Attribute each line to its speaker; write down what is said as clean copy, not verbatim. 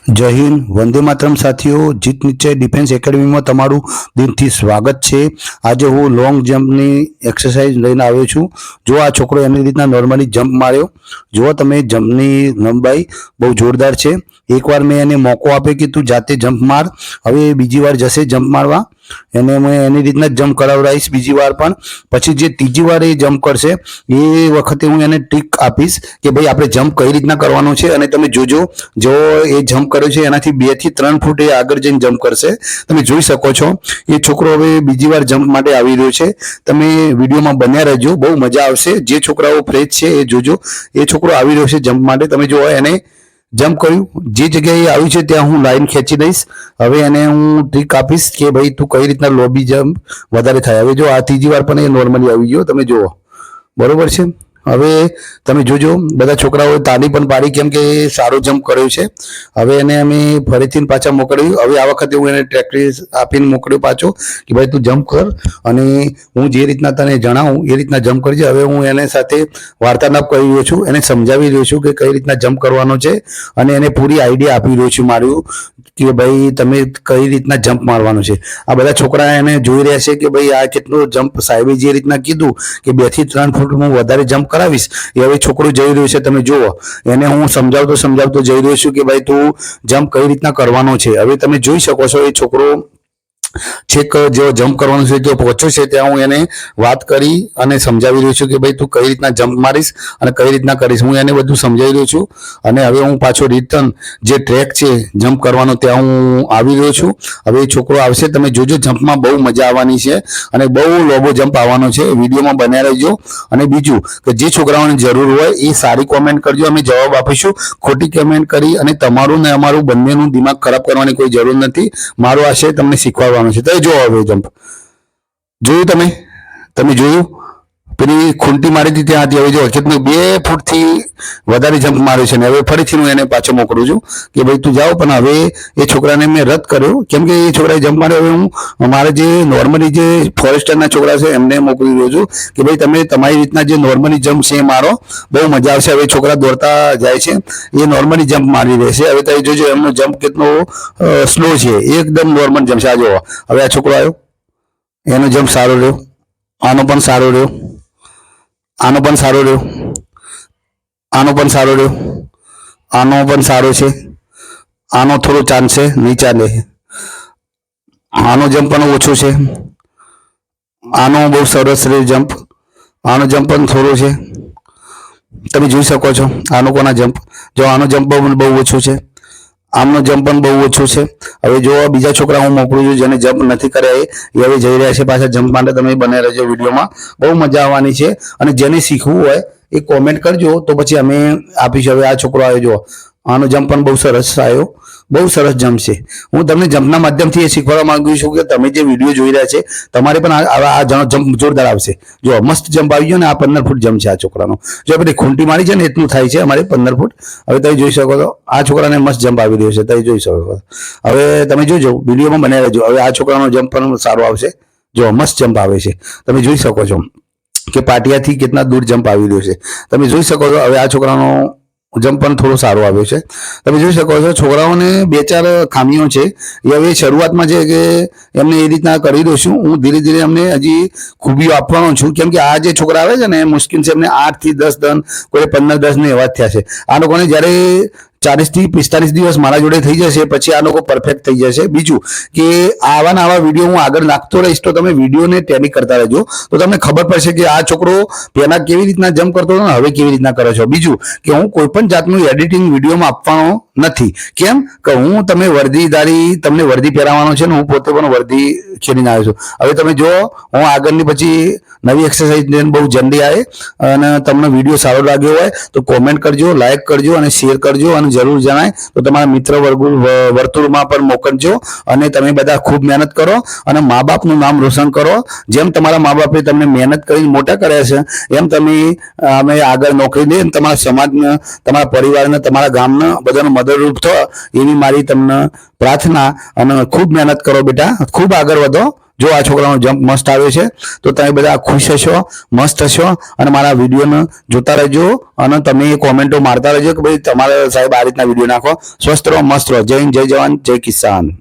Speaker 1: જય હિન્દ, વંદે માતરમ સાથીઓ. જીત નિશ્ચય ડિફેન્સ એકેડમીમાં તમારું દિલથી સ્વાગત છે. આજે હું લોંગ જમ્પની એક્સરસાઇઝ લઈને આવ્યો છું. જો આ છોકરો એની રીતના નોર્મલી જમ્પ માર્યો, જો તમે જમ્પની લંબાઈ બહુ જોરદાર છે. એકવાર મેં એને મોકો આપ્યો કે તું જાતે જમ્પ માર, હવે બીજી વાર જશે જમ્પ મારવા, એને મેં એની રીતના જમ્પ કરાવડાવીશ બીજી વાર પણ. પછી જે ત્રીજી વાર એ જમ્પ કરશે એ વખતે હું એને ટ્રીક આપીશ કે ભાઈ આપણે જમ્પ કઈ રીતના કરવાનો છે. અને તમે જોજો, જો એ જમ્પ કર્યો છે એનાથી 2 થી 3 ફૂટ એ આગળ જઈને જમ્પ કરશે. તમે જોઈ શકો છો એ છોકરો હવે બીજી વાર જમ્પ માટે આવી રહ્યો છે. તમે વિડીયોમાં બન્યા રહેજો, બહુ મજા આવશે. જે છોકરાઓ ફ્રેશ છે એ જોજો, એ છોકરો આવી રહ્યો છે જમ્પ માટે. તમે જો એને જમ્પ કર્યું, જે જગ્યાએ આવ્યું છે ત્યાં હું લાઈન ખેંચી દઈશ. હવે એને હું ટ્રીક આપીશ કે ભાઈ તું કઈ રીતના લોબી જમ્પ વધારે થાય. હવે જો આ ત્રીજી વાર પણ એ નોર્મલી આવી ગયો, તમે જુઓ, બરોબર છે. હવે તમે જોજો, બધા છોકરાઓએ તાળી પણ પાડી કેમ કે એ સારો જમ્પ કર્યો છે. હવે એને અમે ફરીથી પાછા મોકલ્યું. હવે આ વખતે હું એને પ્રેક્ટિસ આપીને મોકલ્યો પાછો કે ભાઈ તું જમ્પ કર અને હું જે રીતના તને જણાવું એ રીતના જમ્પ કરજે. હવે હું એને સાથે વાર્તાલાપ કરી રહ્યો છું, એને સમજાવી રહ્યો છું કે કઈ રીતના જમ્પ કરવાનો છે અને એને પૂરી આઈડિયા આપી રહ્યો છું મારું કે ભાઈ તમે કઈ રીતના જમ્પ મારવાનું છે. આ બધા છોકરા એને જોઈ રહ્યા છે કે ભાઈ આ કેટલો જમ્પ સાહેબે જે રીતના કીધું કે 2 થી 3 ફૂટ હું વધારે જમ્પ કરાવીશ, એ હવે છોકરો જઈ રહ્યો છે. તમે જુઓ, એને હું સમજાવતો જઈ રહ્યો છું કે ભાઈ તું જમ્પ કઈ રીતના કરવાનો છે. હવે તમે જોઈ શકો છો એ છોકરો છેક જો જમ્પ કરવાનું છે જો પહોંચ્યો છે ત્યાં હું એને વાત કરી અને સમજાવી રહ્યો છું કે ભાઈ તું કઈ રીતના જમ્પ મારીશ અને કઈ રીતના કરીશ. હું એને બધું સમજાવી રહ્યો છું અને હવે હું પાછો રિટર્ન જે ટ્રેક છે જમ્પ કરવાનો ત્યાં હું આવી રહ્યો છું. હવે એ છોકરો આવશે, તમે જોજો, જમ્પમાં બહુ મજા આવવાની છે અને બહુ લોબો જમ્પ આવવાનો છે. વિડીયોમાં બન્યા રહેજો. અને બીજું કે જે છોકરાઓને જરૂર હોય એ સારી કોમેન્ટ કરજો, અમે જવાબ આપીશું. ખોટી કોમેન્ટ કરી અને તમારું ને અમારું બંનેનું દિમાગ ખરાબ કરવાની કોઈ જરૂર નથી. મારો આશય તમને શીખવાડવાનો છે. તો જો હવે જમ્પ જોયું, તમે જોયું, પેલી ખૂંટી મારી હતી ત્યાં હતી. હવે જો કેટલું 2 ફૂટથી વધારે જમ્પ માર્યો છે. ને હવે ફરીથી હું એને પાછો મોકલું છું કે ભાઈ તું જાઓ. પણ હવે એ છોકરાને મેં રદ કર્યો કેમ કે એ છોકરાએ જમ્પ માર્યો. હવે હું મારે જે નોર્મલી જે ફોરેસ્ટરના છોકરા છે એમને મોકલી રહ્યો છું કે ભાઈ તમે તમારી રીતના જે નોર્મલી જમ્પ છે એ મારો, બહુ મજા આવશે. હવે છોકરા દોડતા જાય છે, એ નોર્મલી જમ્પ મારી રહેશે. હવે તમે જોજો એમનો જમ્પ કેટલો સ્લો છે, એકદમ નોર્મલ જમ્પ છે. આ જો હવે આ છોકરો આવ્યો, એનો જમ્પ સારો રહ્યો, આનો પણ સારો રહ્યો, આનો પણ સારો રહ્યો, આનો પણ સારો રહ્યો, આનો પણ સારો છે, આનો થોડો ચાન્સ છે, નહીં ચાલે, આનો જમ્પ પણ ઓછો છે, આનો બહુ સરસ રહ્યો જમ્પ, આનો જમ્પ પણ થોડો છે. તમે જોઈ શકો છો આનો કોના જમ્પ, જો આનો જમ્પ બહુ ઓછો છે, આમનો જમ્પ પણ બહુ ઓછો છે. હવે જો બીજા છોકરા હું મોકલું છું જેને જમ્પ નથી કર્યા એ હવે જઈ રહ્યા છે પાછા જમ્પ માટે. તમે બને રહેજો વિડીયોમાં, બહુ મજા આવવાની છે. અને જેને શીખવું હોય એ કોમેન્ટ કરજો તો પછી અમે આપીશું. હવે આ છોકરો આવ્યો, જો આનો જમ્પ પણ બહુ સરસ આવ્યો, બહુ સરસ જમ્પ છે. હું તમને જમ્પના માધ્યમથી એ શીખવાડવા માંગુ છું કે તમે જે વિડીયો જોઈ રહ્યા છે તમારે પણ આ જમ્પ જોરદાર આવશે. જો મસ્ત જમ્પ આવી ગયો ને, આ 15 ફૂટ જમ્પ છે આ છોકરાનો. જો આપણે ખૂંટી મારી છે ને એટલું થાય છે અમારે 15 ફૂટ. હવે તમે જોઈ શકો છો આ છોકરાને મસ્ત જમ્પ આવી રહ્યો છે, તમે જોઈ શકો છો. હવે તમે જોજો, વિડીયોમાં બનાવી રહેજો. હવે આ છોકરાનો જમ્પ પણ સારો આવશે, જો મસ્ત જમ્પ આવે છે. તમે જોઈ શકો છો કે પાટિયાથી કેટલા દૂર જમ્પ આવી રહ્યો છે, તમે જોઈ શકો છો. હવે આ છોકરાનો જમ્પ પણ થોડો સારો આવ્યો છે. તમે જોઈ શકો છો છોકરાઓને 2-4 ખામીઓ છે એ હવે શરૂઆતમાં છે કે એમને એ રીતના કરી દઉં છું. હું ધીરે ધીરે એમને હજી ખૂબીઓ આપવાનો છું કેમ કે આ જે છોકરા આવે છે ને મુશ્કેલ છે, એમને 8 થી 10 દન, કોઈ 15-10 ને એવા જ થયા છે. આ લોકોને જ્યારે 40 થી 45 દિવસ મારા જોડે થઈ જશે પછી આ લોકો પરફેક્ટ થઈ જશે. બીજું કે આવા વિડીયો હું આગળ નાખતો રહીશ તો તમે વિડીયોને ટેલી કરતા રહેજો તો તમને ખબર પડશે કે આ છોકરો પહેલા કેવી રીતના જમ્પ કરતો હતો ને હવે કેવી રીતના કરે છે. બીજું કે હું કોઈ પણ જાતનું એડિટિંગ વિડીયોમાં આપવાનો નથી. કેમ કે હું તમે વર્દીદારી, તમને વર્દી પહેરાવવાનો છે ને, હું પોતે પણ વર્દી ખેડીને આવ્યો છું. હવે તમે જો હું આગળની પછી નવી એક્સરસાઇઝ લઈને બહુ જલ્દી આવે અને તમને વિડીયો સારો લાગ્યો હોય તો કોમેન્ટ કરજો, લાઈક કરજો અને શેર કરજો અને જરૂર જણાય તો તમારા મિત્ર વર્તુળમાં પણ મોકલજો. અને તમે બધા ખૂબ મહેનત કરો અને મા બાપનું નામ રોશન કરો. જેમ તમારા મા બાપે તમને મહેનત કરીને મોટા કર્યા છે એમ તમે અમે આગળ નોકરી દઈએ અને તમારા સમાજને, તમારા પરિવારને, તમારા ગામને બધાને મદદરૂપ થો એવી મારી તમને પ્રાર્થના. અને ખૂબ મહેનત કરો બેટા, ખૂબ આગળ વધો. જો આ છોકરાનો જમ્પ મસ્ત આવ્યો છે તો તમે બધા ખુશ હશો, મસ્ત હશો અને મારા વિડીયોને જોતા રહેજો અને તમે કોમેન્ટો મારતા રહેજો કે ભાઈ તમારે સાહેબ આ રીતના વિડીયો નાખો. સ્વસ્થ રહો, મસ્ત રહો. જય હિન્દ, જય જવાન, જય કિસાન.